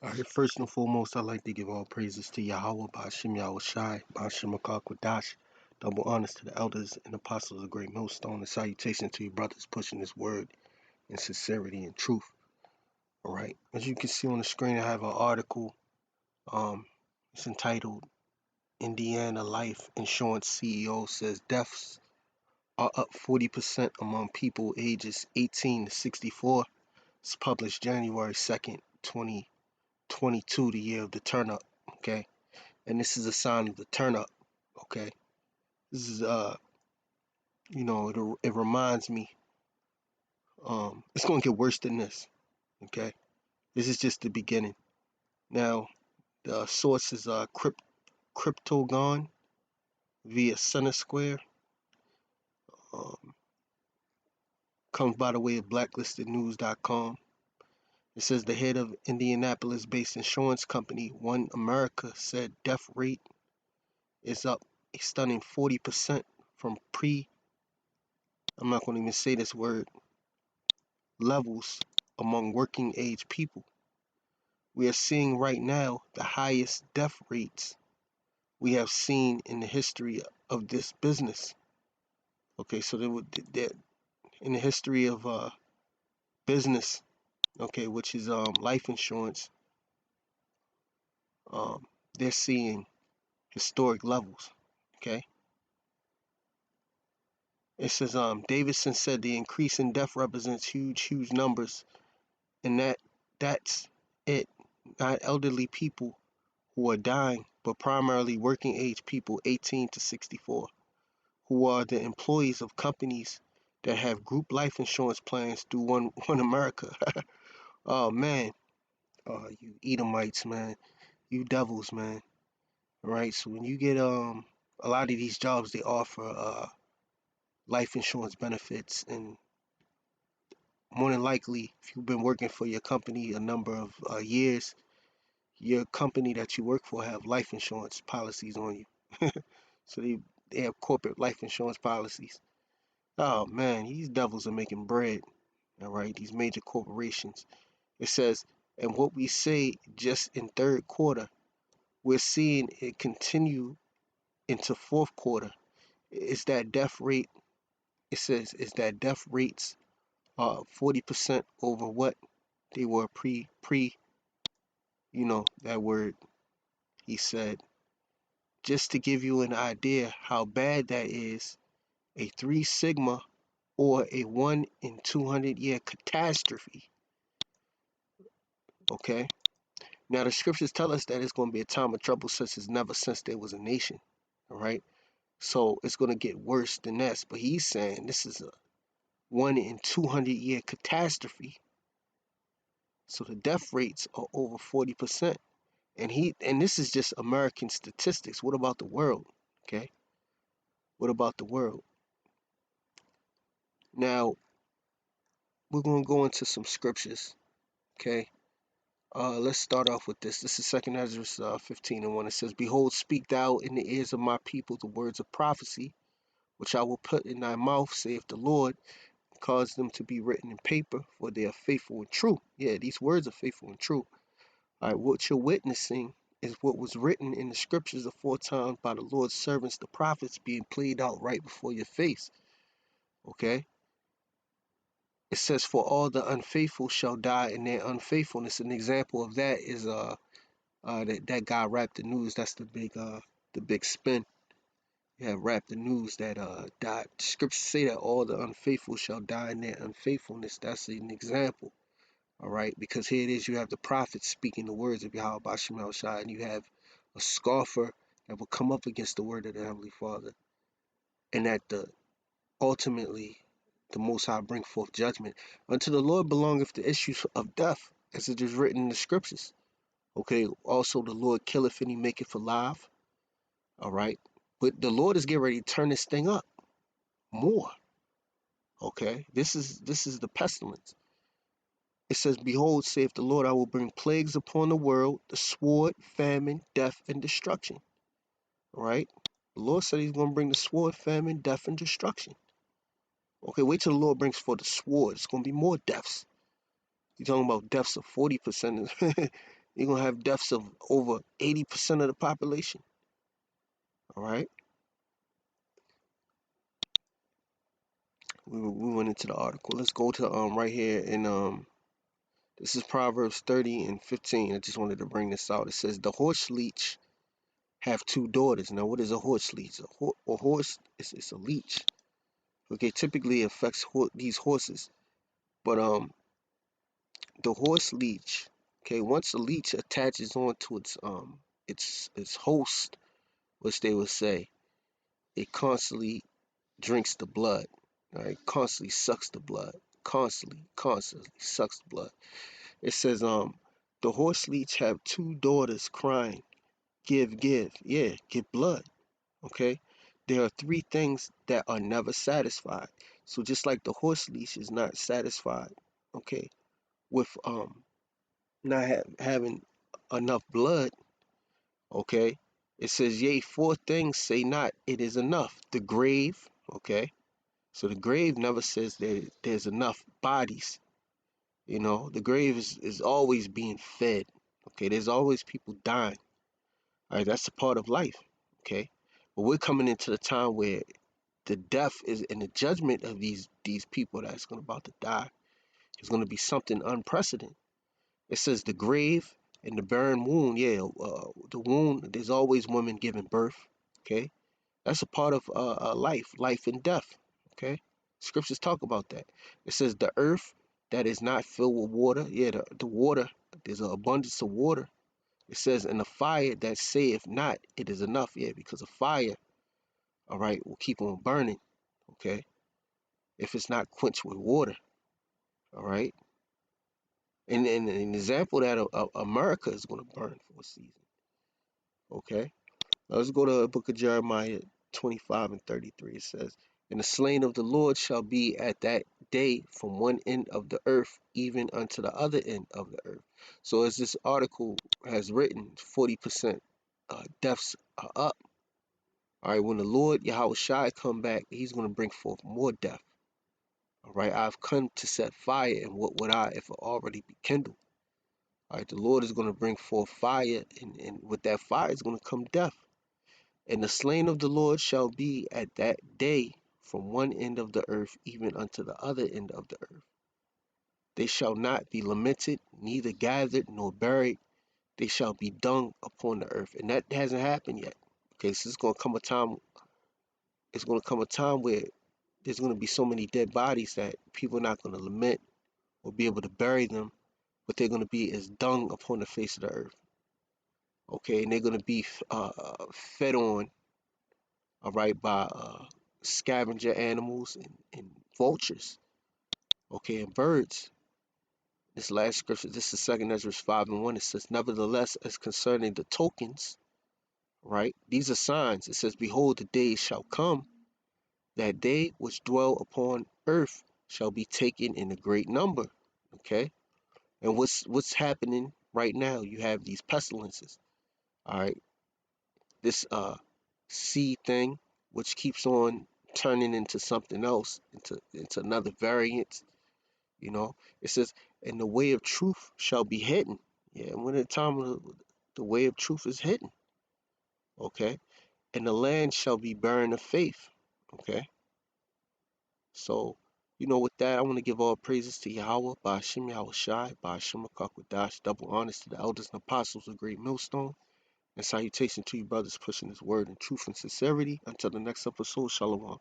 All right, first and foremost, I'd like to give all praises to Yahweh, Ba'ashim Yahweh Shai, Ba'ashim Kwadash. Double honors to the elders and apostles of the great millstone, and salutation to you brothers pushing this word in sincerity and truth. All right, as you can see on the screen, I have an article. It's entitled "Indiana Life Insurance CEO Says Deaths Are Up 40% Among People Ages 18 to 64." It's published January 2nd, 2022, the year of the turn up. Okay. And this is a sign of the turn up. Okay, this is it reminds me it's gonna get worse than this. Okay, this is just the beginning. Now the source is Cryptogon via Center Square. um, Comes by the way of blacklistednews.com. It says the head of Indianapolis-based insurance company One America said death rate is up a stunning 40% from I'm not going to even say this word, levels among working age people. We are seeing right now the highest death rates we have seen in the history of this business. Okay, so in the history of business, okay, which is life insurance, um, they're seeing historic levels. Okay, it says Davidson said the increase in death represents huge numbers, and that's it. Not elderly people who are dying, but primarily working age people 18 to 64, who are the employees of companies that have group life insurance plans through One America. Oh man, you Edomites, man, you devils, man. All right, so when you get a lot of these jobs, they offer life insurance benefits, and more than likely, if you've been working for your company a number of years, your company that you work for have life insurance policies on you. So they have corporate life insurance policies. Oh man, these devils are making bread. All right, these major corporations. It says, and what we say just in third quarter, we're seeing it continue into fourth quarter. Is that death rate? It says is that death rates are 40% over what they were pre. That word he said. Just to give you an idea how bad that is, a 3 sigma or a 1 in 200 year catastrophe. Okay? Now, the scriptures tell us that it's going to be a time of trouble such as never since there was a nation. All right? So it's going to get worse than that. But he's saying this is a 1 in 200 year catastrophe. So the death rates are over 40%. And this is just American statistics. What about the world? Okay? What about the world? Now, we're going to go into some scriptures. Okay? Let's start off with this. This is 2 Ezra 15:1. It says, Behold, speak thou in the ears of my people the words of prophecy, which I will put in thy mouth, saith the Lord, and cause them to be written in paper, for they are faithful and true. Yeah, these words are faithful and true. All right, what you're witnessing is what was written in the scriptures aforetime by the Lord's servants, the prophets, being played out right before your face. Okay? It says, For all the unfaithful shall die in their unfaithfulness. An example of that is that guy Rap the News. That's the big spin. Yeah, Rap the News that died. Scriptures say that all the unfaithful shall die in their unfaithfulness. That's an example. All right, because here it is, you have the prophets speaking the words of Yahweh Bashim El Shai, and you have a scoffer that will come up against the word of the Heavenly Father, and that ultimately the Most High bring forth judgment. Unto the Lord belongeth the issues of death, as it is written in the scriptures. Okay, also the Lord killeth and he maketh alive. All right, but the Lord is getting ready to turn this thing up more. Okay, this is the pestilence. It says, Behold, saith the Lord, I will bring plagues upon the world, the sword, famine, death, and destruction. All right, the Lord said he's going to bring the sword, famine, death, and destruction. Okay, wait till the Lord brings forth the sword. It's going to be more deaths. You're talking about deaths of 40%. You're gonna have deaths of over 80% of the population. All right. We went into the article. Let's go to right here in this is Proverbs 30 and 15. I just wanted to bring this out. It says the horse leech have two daughters. Now, what is a horse leech? A horse is a leech. Okay, typically it affects these horses, but the horse leech. Okay, once a leech attaches onto its host, which they would say, it constantly drinks the blood. All right, constantly sucks the blood. Constantly sucks the blood. It says the horse leech have two daughters crying, give, give. Yeah, give blood. Okay? There are three things that are never satisfied. So just like the horse leash is not satisfied, okay, with not having enough blood, okay, it says, yea, four things say not, it is enough. The grave, okay, so the grave never says that there's enough bodies. The grave is always being fed. Okay, there's always people dying. All right, that's a part of life. Okay, but we're coming into the time where the death is in the judgment of these people that's going about to die is going to be something unprecedented. It says the grave and the barren womb. Yeah, the womb. There's always women giving birth. Okay, that's a part of life and death. Okay, scriptures talk about that. It says the earth that is not filled with water. Yeah, the water. There's an abundance of water. It says, and the fire that saith not, it is enough. Yeah, because a fire, all right, will keep on burning. Okay, if it's not quenched with water. All right, and an example that America is going to burn for a season. Okay, now let's go to the book of Jeremiah 25 and 33. It says, and the slain of the Lord shall be at that day from one end of the earth even unto the other end of the earth. So as this article has written, 40% deaths are up. All right, when the Lord Yahweh Shai come back, he's going to bring forth more death. All right, I've come to set fire, and what would I if it already be kindled? All right, the Lord is going to bring forth fire, and with that fire is going to come death. And the slain of the Lord shall be at that day from one end of the earth even unto the other end of the earth. They shall not be lamented, neither gathered nor buried. They shall be dung upon the earth. And that hasn't happened yet. Okay, so it's going to come a time where there's going to be so many dead bodies that people are not going to lament or be able to bury them, but they're going to be as dung upon the face of the earth. Okay, and they're going to be fed on, all right, by scavenger animals and vultures, okay, and birds. This last scripture, this is 2nd Ezra 5 and 1. It says, nevertheless, as concerning the tokens, right, these are signs. It says, behold, the days shall come that they which dwell upon earth shall be taken in a great number. Okay, and what's happening right now? You have these pestilences. All right, this seed thing, which keeps on turning into something else, into another variant. It says, and the way of truth shall be hidden. Yeah, and when the time of the way of truth is hidden, okay, and the land shall be barren of faith. Okay, so with that, I want to give all praises to Yahweh, by Hashem Yahweh Shai, by Hashem Dash, double honors to the elders and apostles of Great Millstone, and salutation to you brothers pushing this word in truth and sincerity. Until the next episode, Shalom.